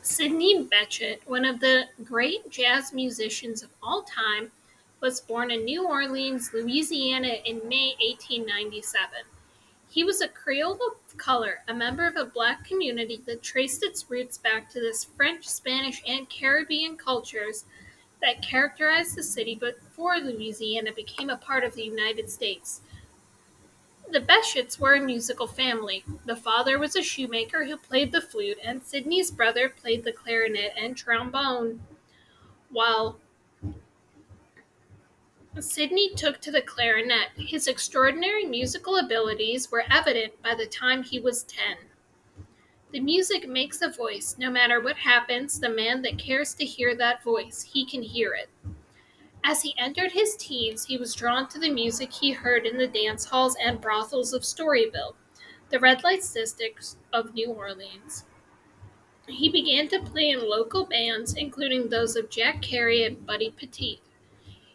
Sidney Bechet, one of the great jazz musicians of all time, was born in New Orleans, Louisiana in May 1897. He was a Creole of color, a member of a black community that traced its roots back to the French, Spanish, and Caribbean cultures that characterized the city before Louisiana became a part of the United States. The Bechets were a musical family. The father was a shoemaker who played the flute, and Sidney's brother played the clarinet and trombone. While Sidney took to the clarinet, his extraordinary musical abilities were evident by the time he was 10. The music makes a voice. No matter what happens, the man that cares to hear that voice, he can hear it. As he entered his teens, he was drawn to the music he heard in the dance halls and brothels of Storyville, the red light districts of New Orleans. He began to play in local bands, including those of Jack Carey and Buddy Petit.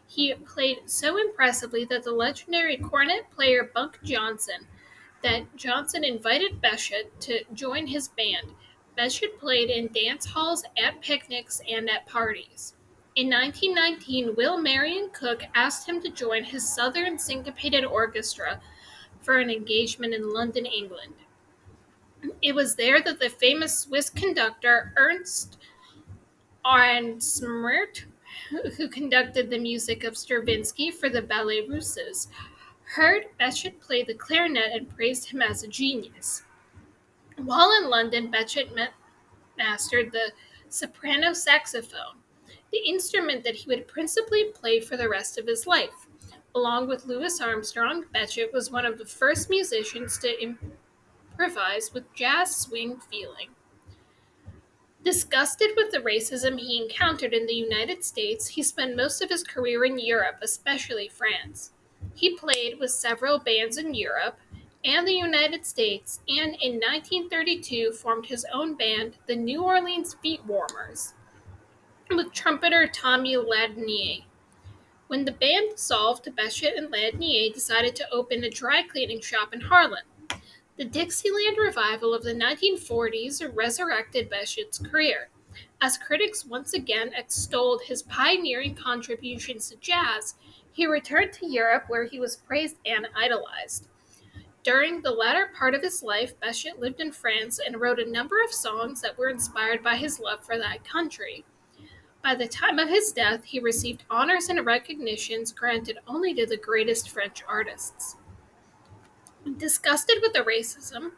He played so impressively that the legendary cornet player Bunk Johnson invited Bechet to join his band. Bechet played in dance halls, at picnics, and at parties. In 1919, Will Marion Cook asked him to join his Southern Syncopated Orchestra for an engagement in London, England. It was there that the famous Swiss conductor Ernst Arnsmert, who conducted the music of Stravinsky for the Ballet Russes, heard Bechet play the clarinet and praised him as a genius. While in London, Bechet mastered the soprano saxophone, the instrument that he would principally play for the rest of his life. Along with Louis Armstrong, Bechet was one of the first musicians to improvise with jazz swing feeling. Disgusted with the racism he encountered in the United States, he spent most of his career in Europe, especially France. He played with several bands in Europe and the United States, and in 1932 formed his own band, the New Orleans Feet Warmers, with trumpeter Tommy Ladnier. When the band dissolved, Bechet and Ladnier decided to open a dry cleaning shop in Harlem. The Dixieland revival of the 1940s resurrected Bechet's career. As critics once again extolled his pioneering contributions to jazz, he returned to Europe where he was praised and idolized. During the latter part of his life, Bechet lived in France and wrote a number of songs that were inspired by his love for that country. By the time of his death, he received honors and recognitions granted only to the greatest French artists. Disgusted with the racism,